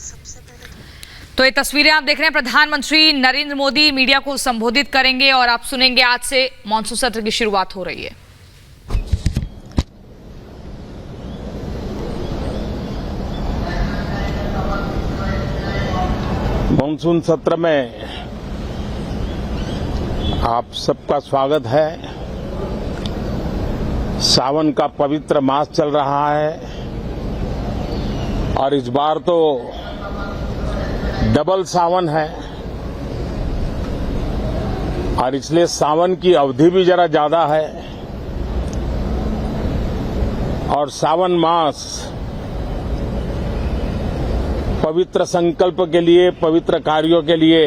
सबसे पहले तो ये तस्वीरें आप देख रहे हैं, प्रधानमंत्री नरेंद्र मोदी मीडिया को संबोधित करेंगे और आप सुनेंगे आज से मॉनसून सत्र की शुरुआत हो रही है। मॉनसून सत्र में आप सबका स्वागत है। सावन का पवित्र मास चल रहा है और इस बार तो डबल सावन है और इसलिए सावन की अवधि भी जरा ज्यादा है और सावन मास पवित्र संकल्प के लिए, पवित्र कार्यों के लिए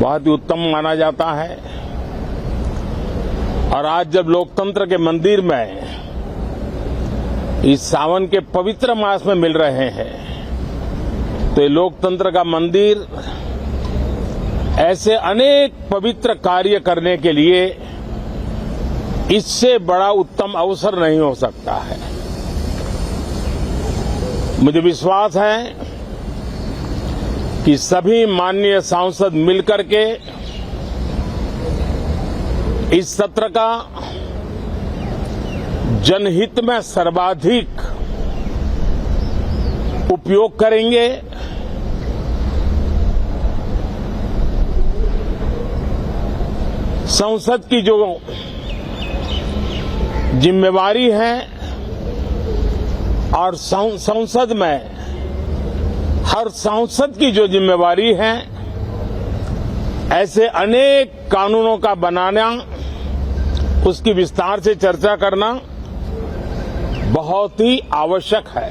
बहुत ही उत्तम माना जाता है। और आज जब लोकतंत्र के मंदिर में इस सावन के पवित्र मास में मिल रहे हैं तो ये लोकतंत्र का मंदिर ऐसे अनेक पवित्र कार्य करने के लिए इससे बड़ा उत्तम अवसर नहीं हो सकता है। मुझे विश्वास है कि सभी माननीय सांसद मिलकर के इस सत्र का जनहित में सर्वाधिक उपयोग करेंगे। संसद की जो जिम्मेवारी है और संसद में हर सांसद की जो जिम्मेवारी है, ऐसे अनेक कानूनों का बनाना, उसकी विस्तार से चर्चा करना बहुत ही आवश्यक है।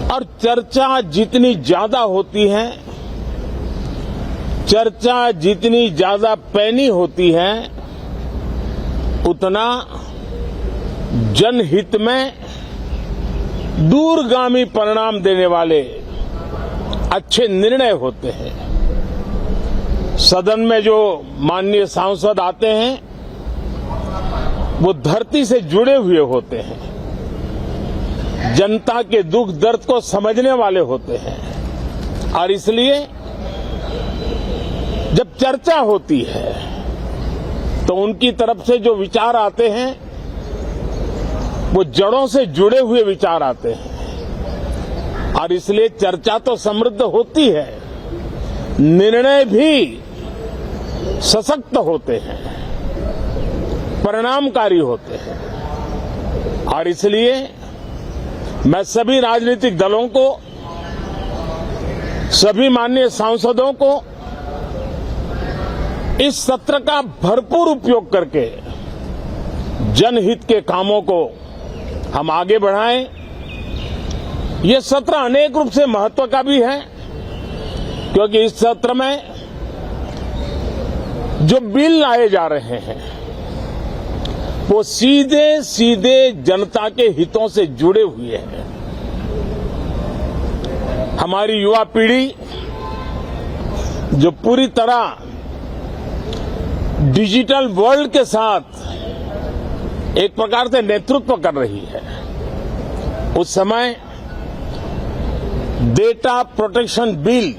और चर्चा जितनी ज्यादा होती है, चर्चा जितनी ज्यादा पैनी होती है, उतना जनहित में दूरगामी परिणाम देने वाले अच्छे निर्णय होते हैं। सदन में जो माननीय सांसद आते हैं वो धरती से जुड़े हुए होते हैं, जनता के दुख दर्द को समझने वाले होते हैं और इसलिए जब चर्चा होती है तो उनकी तरफ से जो विचार आते हैं वो जड़ों से जुड़े हुए विचार आते हैं और इसलिए चर्चा तो समृद्ध होती है, निर्णय भी सशक्त होते हैं, परिणामकारी होते हैं। और इसलिए मैं सभी राजनीतिक दलों को, सभी माननीय सांसदों को इस सत्र का भरपूर उपयोग करके जनहित के कामों को हम आगे बढ़ाएं। ये सत्र अनेक रूप से महत्व का भी है क्योंकि इस सत्र में जो बिल लाए जा रहे हैं वो सीधे सीधे जनता के हितों से जुड़े हुए हैं। हमारी युवा पीढ़ी जो पूरी तरह डिजिटल वर्ल्ड के साथ एक प्रकार से नेतृत्व कर रही है, उस समय डेटा प्रोटेक्शन बिल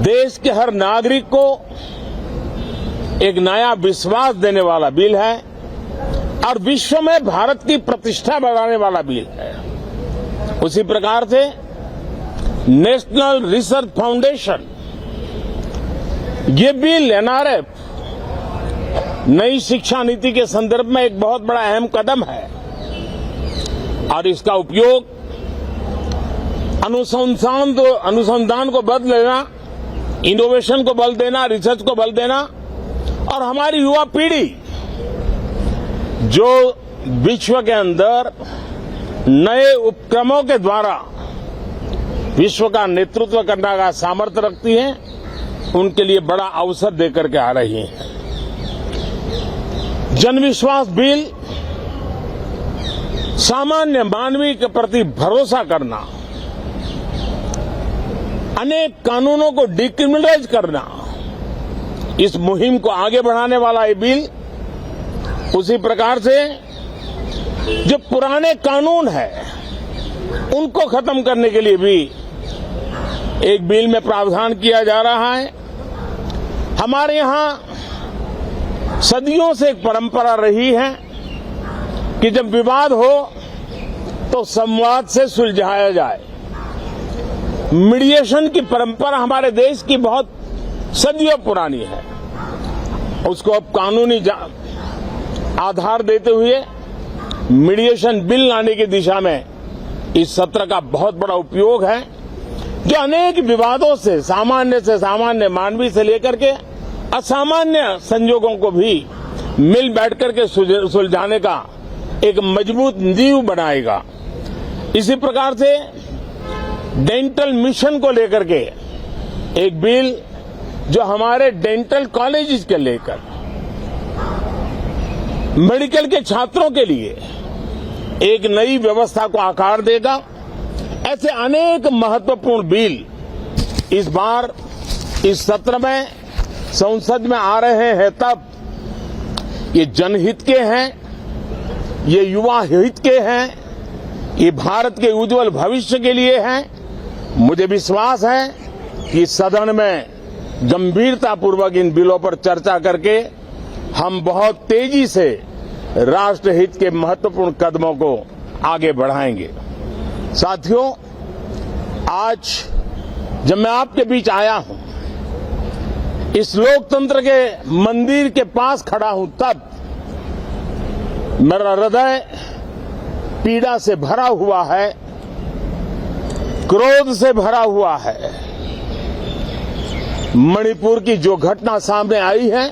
देश के हर नागरिक को एक नया विश्वास देने वाला बिल है और विश्व में भारत की प्रतिष्ठा बढ़ाने वाला बिल है। उसी प्रकार से नेशनल रिसर्च फाउंडेशन, ये बिल एनआरएफ नई शिक्षा नीति के संदर्भ में एक बहुत बड़ा अहम कदम है और इसका उपयोग अनुसंधान को बल देना, इनोवेशन को बल देना, रिसर्च को बल देना और हमारी युवा पीढ़ी जो विश्व के अंदर नए उपक्रमों के द्वारा विश्व का नेतृत्व करने का सामर्थ्य रखती है, उनके लिए बड़ा अवसर देकर के आ रही है। जनविश्वास बिल सामान्य मानवीय के प्रति भरोसा करना, अनेक कानूनों को डिक्रिमिनलाइज करना, इस मुहिम को आगे बढ़ाने वाला ये बिल उसी प्रकार से जो पुराने कानून है उनको खत्म करने के लिए भी एक बिल में प्रावधान किया जा रहा है। हमारे यहां सदियों से एक परंपरा रही है कि जब विवाद हो तो संवाद से सुलझाया जाए। मीडिएशन की परंपरा हमारे देश की बहुत सदियों पुरानी है। उसको अब कानूनी आधार देते हुए मीडिएशन बिल लाने की दिशा में इस सत्र का बहुत बड़ा उपयोग है, जो अनेक विवादों से सामान्य मानवीय से लेकर के असामान्य संजोगों को भी मिल बैठकर के सुलझाने का एक मजबूत नींव बनाएगा। इसी प्रकार से डेंटल मिशन को लेकर के एक बिल जो हमारे डेंटल कॉलेजेस के लेकर मेडिकल के छात्रों के लिए एक नई व्यवस्था को आकार देगा। ऐसे अनेक महत्वपूर्ण बिल इस बार इस सत्र में संसद में आ रहे हैं। तब ये जनहित के हैं, ये युवा हित के हैं, ये भारत के उज्जवल भविष्य के लिए हैं। मुझे विश्वास है कि सदन में गंभीरतापूर्वक इन बिलों पर चर्चा करके हम बहुत तेजी से राष्ट्रहित के महत्वपूर्ण कदमों को आगे बढ़ाएंगे। साथियों, आज जब मैं आपके बीच आया हूं, इस लोकतंत्र के मंदिर के पास खड़ा हूं, तब मेरा हृदय पीड़ा से भरा हुआ है, क्रोध से भरा हुआ है। मणिपुर की जो घटना सामने आई है,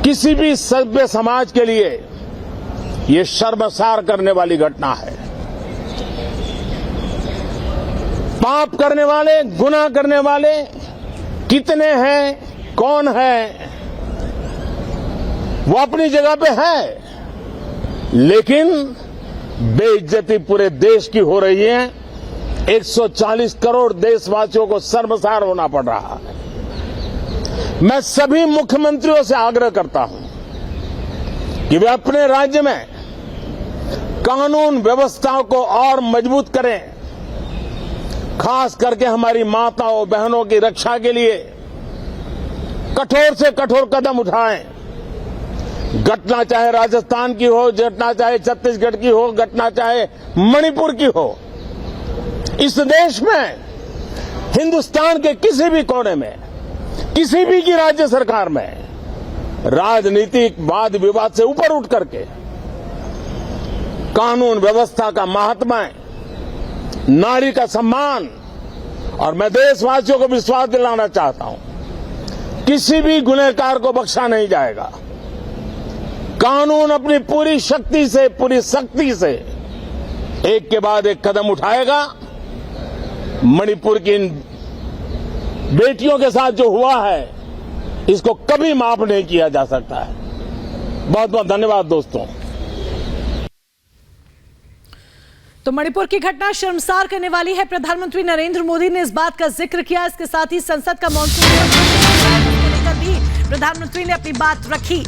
किसी भी सभ्य समाज के लिए ये शर्मसार करने वाली घटना है। पाप करने वाले, गुनाह करने वाले कितने हैं, कौन है, वो अपनी जगह पे है, लेकिन बेइज्जती पूरे देश की हो रही है। 140 करोड़ देशवासियों को शर्मसार होना पड़ रहा है। मैं सभी मुख्यमंत्रियों से आग्रह करता हूं कि वे अपने राज्य में कानून व्यवस्थाओं को और मजबूत करें, खास करके हमारी माताओं बहनों की रक्षा के लिए कठोर से कठोर कदम उठाएं। घटना चाहे राजस्थान की हो, घटना चाहे छत्तीसगढ़ की हो, घटना चाहे मणिपुर की हो, इस देश में, हिंदुस्तान के किसी भी कोने में, किसी भी की राज्य सरकार में राजनीतिक वाद विवाद से ऊपर उठ करके कानून व्यवस्था का महात्म्य, नारी का सम्मान, और मैं देशवासियों को विश्वास दिलाना चाहता हूं, किसी भी गुनहगार को बख्शा नहीं जाएगा। कानून अपनी पूरी शक्ति से, पूरी सख्ती से एक के बाद एक कदम उठाएगा। मणिपुर की इन बेटियों के साथ जो हुआ है, इसको कभी माफ नहीं किया जा सकता है। बहुत बहुत धन्यवाद दोस्तों। तो मणिपुर की घटना शर्मसार करने वाली है। प्रधानमंत्री नरेंद्र मोदी ने इस बात का जिक्र किया। इसके साथ ही संसद का मॉनसून को लेकर भी प्रधानमंत्री ने अपनी बात रखी।